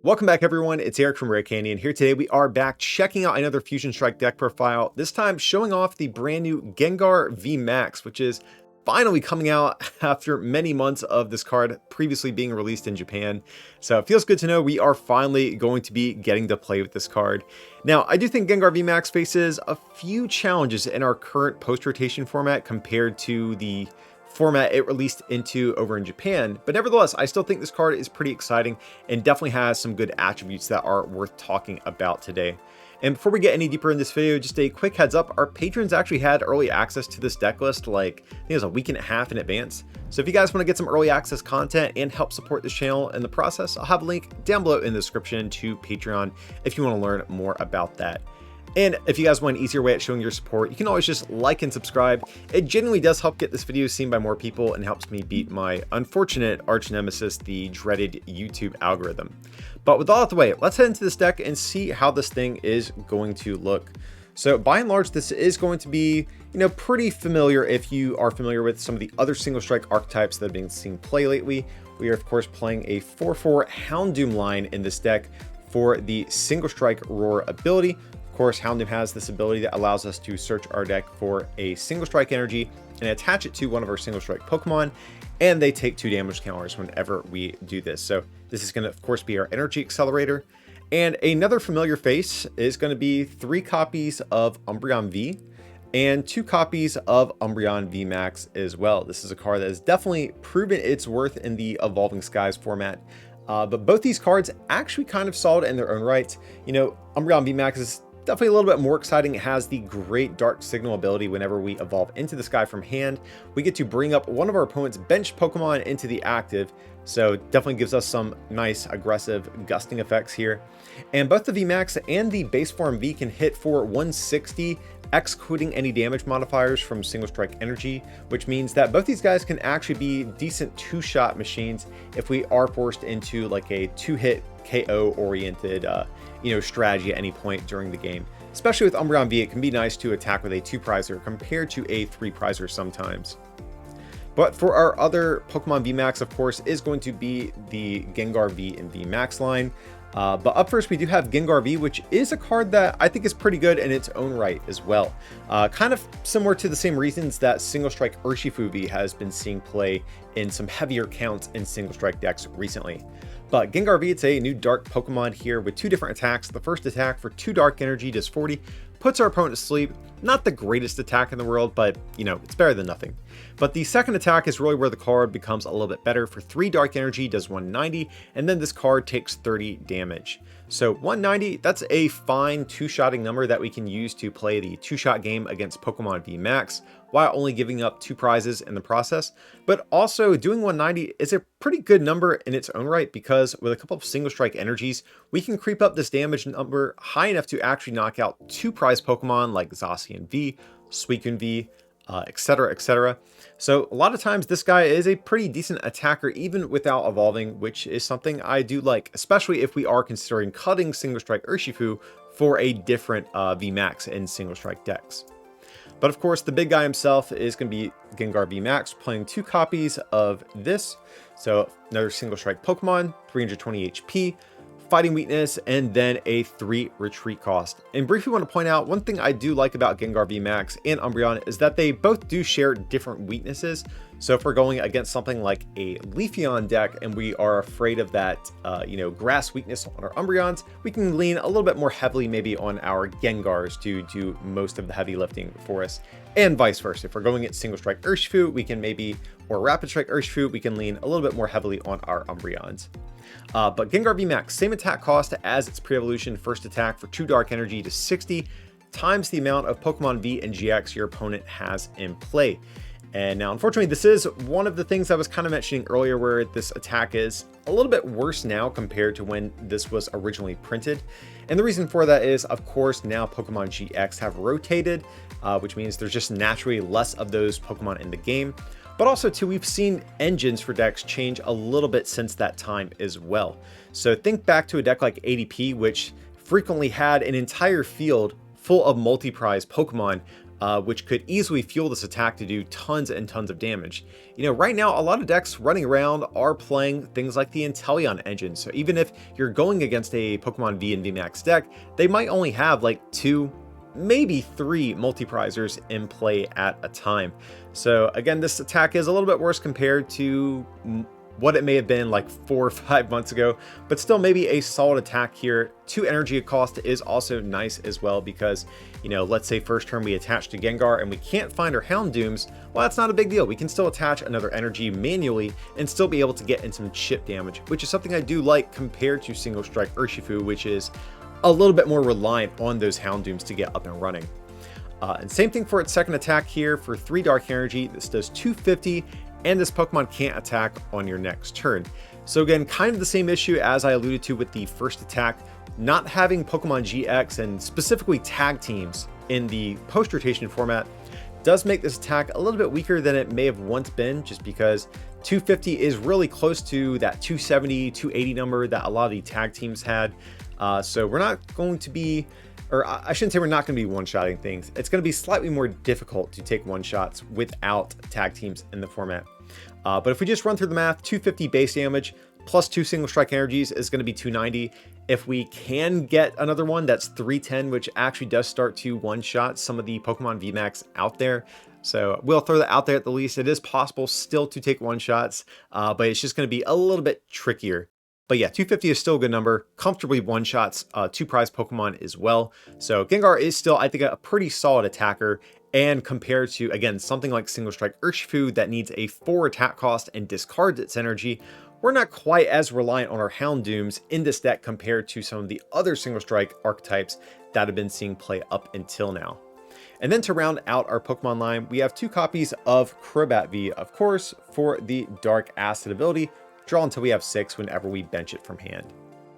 Welcome back everyone, it's Aric from Rare Candy, and here today we are back checking out another Fusion Strike deck profile, this time showing off the brand new Gengar VMAX, which is finally coming out after many months of this card previously being released in Japan. So it feels good to know we are finally going to be getting to play with this card. Now, I do think Gengar VMAX faces a few challenges in our current post-rotation format compared to the format it released into over in Japan, but nevertheless, I still think this card is pretty exciting and definitely has some good attributes that are worth talking about today. And before we get any deeper in this video, just a quick heads up, our patrons actually had early access to this deck list like, I think it was a week and a half in advance. So if you guys want to get some early access content and help support this channel in the process, I'll have a link down below in the description to Patreon if you want to learn more about that. And if you guys want an easier way at showing your support, you can always just like and subscribe. It genuinely does help get this video seen by more people and helps me beat my unfortunate arch nemesis, the dreaded YouTube algorithm. But with all out the way, let's head into this deck and see how this thing is going to look. So by and large, this is going to be, pretty familiar if you are familiar with some of the other single strike archetypes that have been seen play lately. We are of course playing a 4/4 Houndoom line in this deck for the single strike roar ability. Of course, Houndoom has this ability that allows us to search our deck for a single strike energy and attach it to one of our single strike Pokemon, and they take 2 damage counters whenever we do this. So this is going to, of course, be our energy accelerator. And another familiar face is going to be 3 copies of Umbreon V and 2 copies of Umbreon VMAX as well. This is a card that has definitely proven its worth in the Evolving Skies format. But both these cards actually kind of solid in their own right. Umbreon VMAX is definitely a little bit more exciting. It has the great Dark Signal ability. Whenever we evolve into the sky from hand, we get to bring up one of our opponent's bench Pokemon into the active. So definitely gives us some nice aggressive gusting effects here. And both the VMAX and the base form V can hit for 160, excluding any damage modifiers from single strike energy, which means that both these guys can actually be decent 2-shot machines if we are forced into like a 2-hit KO oriented strategy at any point during the game. Especially with Umbreon V, it can be nice to attack with a 2-prizer compared to a 3-prizer sometimes. But for our other Pokemon VMAX, of course, is going to be the Gengar V and VMAX line. But up first, we do have Gengar V, which is a card that I think is pretty good in its own right as well. Kind of similar to the same reasons that Single Strike Urshifu V has been seeing play in some heavier counts in Single Strike decks recently. But Gengar V, it's a new dark Pokemon here with 2 different attacks. The first attack for 2 dark energy does 40, puts our opponent to sleep. Not the greatest attack in the world, but it's better than nothing. But the second attack is really where the card becomes a little bit better. For 3 dark energy, does 190, and then this card takes 30 damage. So 190, that's a fine 2-shotting number that we can use to play the 2-shot game against Pokemon VMAX, while only giving up 2 prizes in the process. But also doing 190 is a pretty good number in its own right, because with a couple of single strike energies, we can creep up this damage number high enough to actually knock out 2 prize Pokemon like Zacian V, Suicune V, etc, etc. So a lot of times this guy is a pretty decent attacker even without evolving, which is something I do like, especially if we are considering cutting Single Strike Urshifu for a different VMAX in Single Strike decks. But of course, the big guy himself is going to be Gengar VMAX, playing 2 copies of this. So another single strike Pokemon, 320 HP, fighting weakness, and then a 3 retreat cost. And briefly want to point out, one thing I do like about Gengar VMAX and Umbreon is that they both do share different weaknesses. So if we're going against something like a Leafeon deck and we are afraid of that, grass weakness on our Umbreons, we can lean a little bit more heavily maybe on our Gengars to do most of the heavy lifting for us, and vice versa. If we're going at Single Strike Urshifu, we can maybe, or Rapid Strike Urshifu, we can lean a little bit more heavily on our Umbreons. But Gengar VMAX, same attack cost as its pre-evolution first attack for 2 dark energy to 60 times the amount of Pokemon V and GX your opponent has in play. And now, unfortunately, this is one of the things I was kind of mentioning earlier, where this attack is a little bit worse now compared to when this was originally printed. And the reason for that is, of course, now Pokemon GX have rotated, which means there's just naturally less of those Pokemon in the game. But also, too, we've seen engines for decks change a little bit since that time as well. So think back to a deck like ADP, which frequently had an entire field full of multi-prize Pokemon which could easily fuel this attack to do tons and tons of damage. You know, right now, a lot of decks running around are playing things like the Inteleon engine. So even if you're going against a Pokemon V and VMAX deck, they might only have like 2, maybe 3 multi-prizers in play at a time. So again, this attack is a little bit worse compared to what it may have been like 4 or 5 months ago, but still maybe a solid attack here. 2 energy cost is also nice as well, because, you know, let's say first turn we attach to Gengar and we can't find our Houndooms. Well, that's not a big deal. We can still attach another energy manually and still be able to get in some chip damage, which is something I do like compared to Single Strike Urshifu, which is a little bit more reliant on those Houndooms to get up and running. And same thing for its second attack here for 3 Dark Energy. This does 250, and this Pokemon can't attack on your next turn. So again, kind of the same issue as I alluded to with the first attack. Not having Pokemon GX and specifically tag teams in the post-rotation format does make this attack a little bit weaker than it may have once been, just because 250 is really close to that 270, 280 number that a lot of the tag teams had. So we're not going to be, or I shouldn't say we're not going to be one-shotting things. It's going to be slightly more difficult to take one-shots without tag teams in the format. But if we just run through the math, 250 base damage plus 2 Single Strike Energies is going to be 290. If we can get another one, that's 310, which actually does start to one-shot some of the Pokemon VMAX out there. So we'll throw that out there at the least. It is possible still to take one-shots, but it's just going to be a little bit trickier. But yeah, 250 is still a good number. Comfortably one-shots 2 prize Pokemon as well. So Gengar is still, I think, a pretty solid attacker. And compared to, again, something like Single Strike Urshifu that needs a 4 attack cost and discards its energy, we're not quite as reliant on our Houndooms in this deck compared to some of the other Single Strike archetypes that have been seeing play up until now. And then to round out our Pokemon line, we have 2 copies of Crobat V, of course, for the Dark Acid ability. Draw until we have 6 whenever we bench it from hand.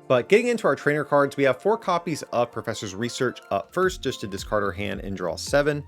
But getting into our trainer cards, we have 4 copies of Professor's Research up first, just to discard our hand and draw 7.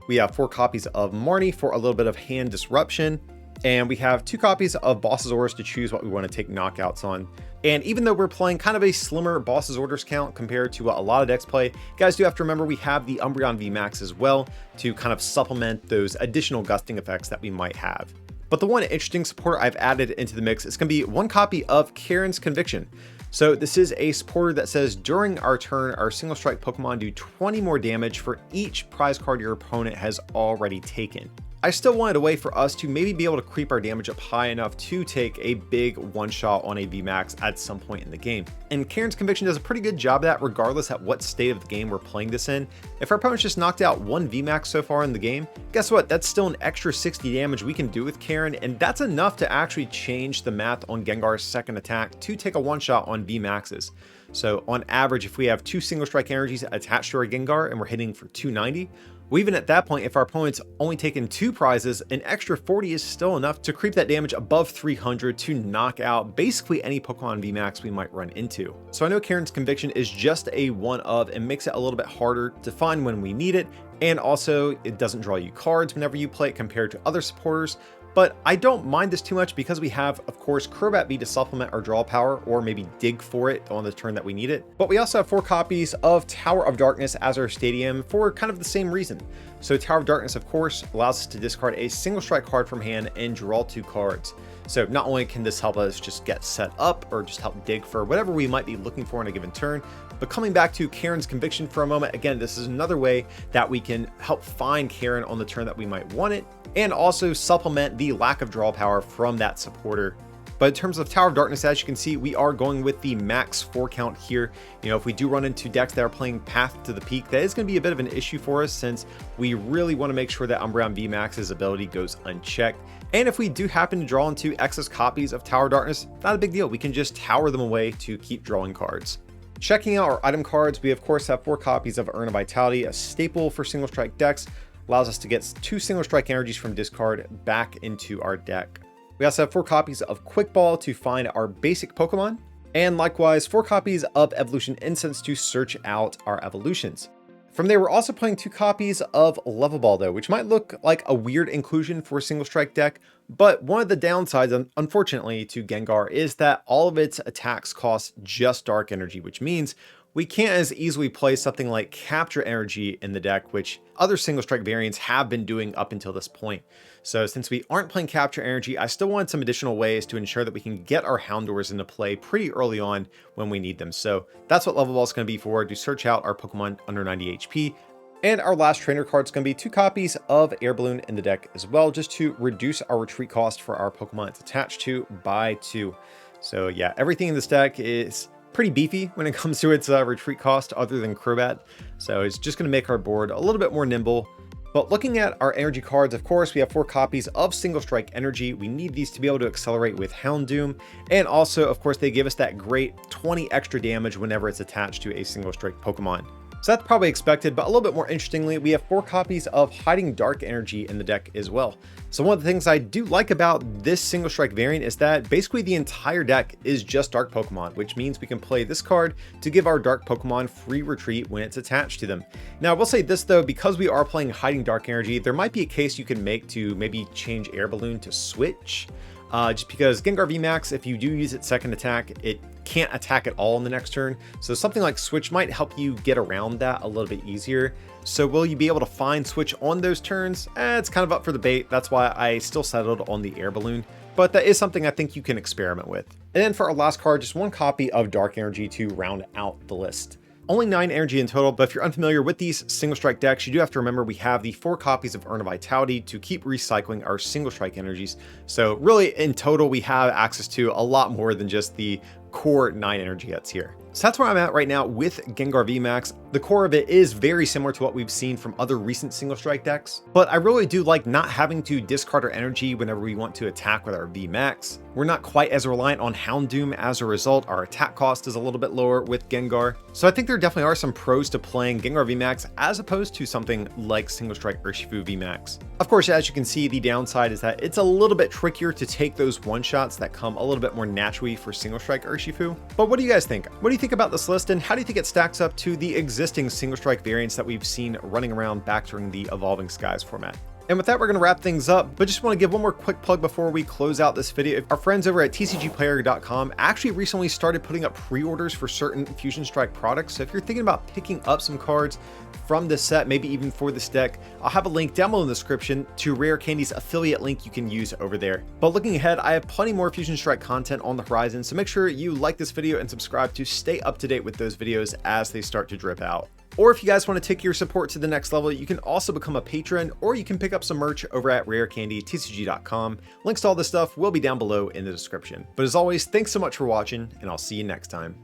We have 4 copies of Marnie for a little bit of hand disruption. And we have 2 copies of Boss's Orders to choose what we want to take knockouts on. And even though we're playing kind of a slimmer Boss's Orders count compared to what a lot of decks play, you guys do have to remember we have the Umbreon VMAX as well to kind of supplement those additional gusting effects that we might have. But the one interesting supporter I've added into the mix is going to be 1 copy of Karen's Conviction. So this is a supporter that says during our turn, our Single Strike Pokemon do 20 more damage for each prize card your opponent has already taken. I still wanted a way for us to maybe be able to creep our damage up high enough to take a big one-shot on a VMAX at some point in the game. And Karen's Conviction does a pretty good job of that regardless at what state of the game we're playing this in. If our opponent's just knocked out 1 VMAX so far in the game, guess what? That's still an extra 60 damage we can do with Karen, and that's enough to actually change the math on Gengar's second attack to take a one-shot on VMAXs. So on average, if we have 2 Single Strike Energies attached to our Gengar and we're hitting for 290, well, even at that point, if our opponent's only taken 2 prizes, an extra 40 is still enough to creep that damage above 300 to knock out basically any Pokemon VMAX we might run into. So I know Karen's Conviction is just a one of and makes it a little bit harder to find when we need it, and also it doesn't draw you cards whenever you play it compared to other supporters. But I don't mind this too much because we have, of course, Crobat V to supplement our draw power or maybe dig for it on the turn that we need it. But we also have 4 copies of Tower of Darkness as our stadium for kind of the same reason. So Tower of Darkness, of course, allows us to discard a Single Strike card from hand and draw 2 cards. So not only can this help us just get set up or just help dig for whatever we might be looking for in a given turn, but coming back to Karen's Conviction for a moment, again, this is another way that we can help find Karen on the turn that we might want it, and also supplement the lack of draw power from that supporter. But in terms of Tower of Darkness, as you can see, we are going with the max 4 count here. You know, if we do run into decks that are playing Path to the Peak, that is going to be a bit of an issue for us since we really want to make sure that Umbreon VMAX's ability goes unchecked. And if we do happen to draw into excess copies of Tower of Darkness, not a big deal. We can just tower them away to keep drawing cards. Checking out our item cards, we of course have 4 copies of Urn of Vitality, a staple for Single Strike decks. Allows us to get 2 Single Strike Energies from discard back into our deck. We also have 4 copies of Quick Ball to find our basic Pokemon, and likewise 4 copies of Evolution Incense to search out our evolutions. From there, we're also playing 2 copies of Level Ball though, which might look like a weird inclusion for a Single Strike deck, but one of the downsides, unfortunately, to Gengar is that all of its attacks cost just Dark Energy, which means we can't as easily play something like Capture Energy in the deck, which other Single Strike variants have been doing up until this point. So since we aren't playing Capture Energy, I still wanted some additional ways to ensure that we can get our Houndours into play pretty early on when we need them. So that's what Level Ball is going to be for, to search out our Pokemon under 90 HP. And our last trainer card is going to be 2 copies of Air Balloon in the deck as well, just to reduce our retreat cost for our Pokemon it's attached to by 2. So yeah, everything in this deck is pretty beefy when it comes to its retreat cost other than Crobat. So it's just going to make our board a little bit more nimble. But looking at our energy cards, of course, we have 4 copies of Single Strike Energy. We need these to be able to accelerate with Houndoom. And also, of course, they give us that great 20 extra damage whenever it's attached to a Single Strike Pokemon. So that's probably expected, but a little bit more interestingly, we have 4 copies of Hiding Dark Energy in the deck as well. So one of the things I do like about this Single Strike variant is that basically the entire deck is just Dark Pokemon, which means we can play this card to give our Dark Pokemon free retreat when it's attached to them. Now, I will say this though, because we are playing Hiding Dark Energy, there might be a case you can make to maybe change Air Balloon to Switch. Just because Gengar VMAX, if you do use its second attack, it can't attack at all in the next turn. So something like Switch might help you get around that a little bit easier. So will you be able to find Switch on those turns? It's kind of up for debate. That's why I still settled on the Air Balloon. But that is something I think you can experiment with. And then for our last card, just 1 copy of Dark Energy to round out the list. Only 9 energy in total, but if you're unfamiliar with these Single Strike decks, you do have to remember we have the 4 copies of Urn of Vitality to keep recycling our Single Strike energies. So really, in total, we have access to a lot more than just the core 9 energy that's here. So that's where I'm at right now with Gengar VMAX. The core of it is very similar to what we've seen from other recent Single Strike decks, but I really do like not having to discard our energy whenever we want to attack with our VMAX. We're not quite as reliant on Houndoom as a result. Our attack cost is a little bit lower with Gengar. So I think there definitely are some pros to playing Gengar VMAX as opposed to something like Single Strike Urshifu VMAX. Of course, as you can see, the downside is that it's a little bit trickier to take those one-shots that come a little bit more naturally for Single Strike Urshifu. But what do you guys think? What do you think about this list, and how do you think it stacks up to the existing Single Strike variants that we've seen running around back during the Evolving Skies format? And with that, we're going to wrap things up, but just want to give one more quick plug before we close out this video. Our friends over at tcgplayer.com actually recently started putting up pre-orders for certain Fusion Strike products. So if you're thinking about picking up some cards from this set, maybe even for this deck, I'll have a link down below in the description to Rare Candy's affiliate link you can use over there. But looking ahead, I have plenty more Fusion Strike content on the horizon, so make sure you like this video and subscribe to stay up to date with those videos as they start to drip out. Or if you guys want to take your support to the next level, you can also become a patron, or you can pick up some merch over at rarecandytcg.com. Links to all this stuff will be down below in the description. But as always, thanks so much for watching, and I'll see you next time.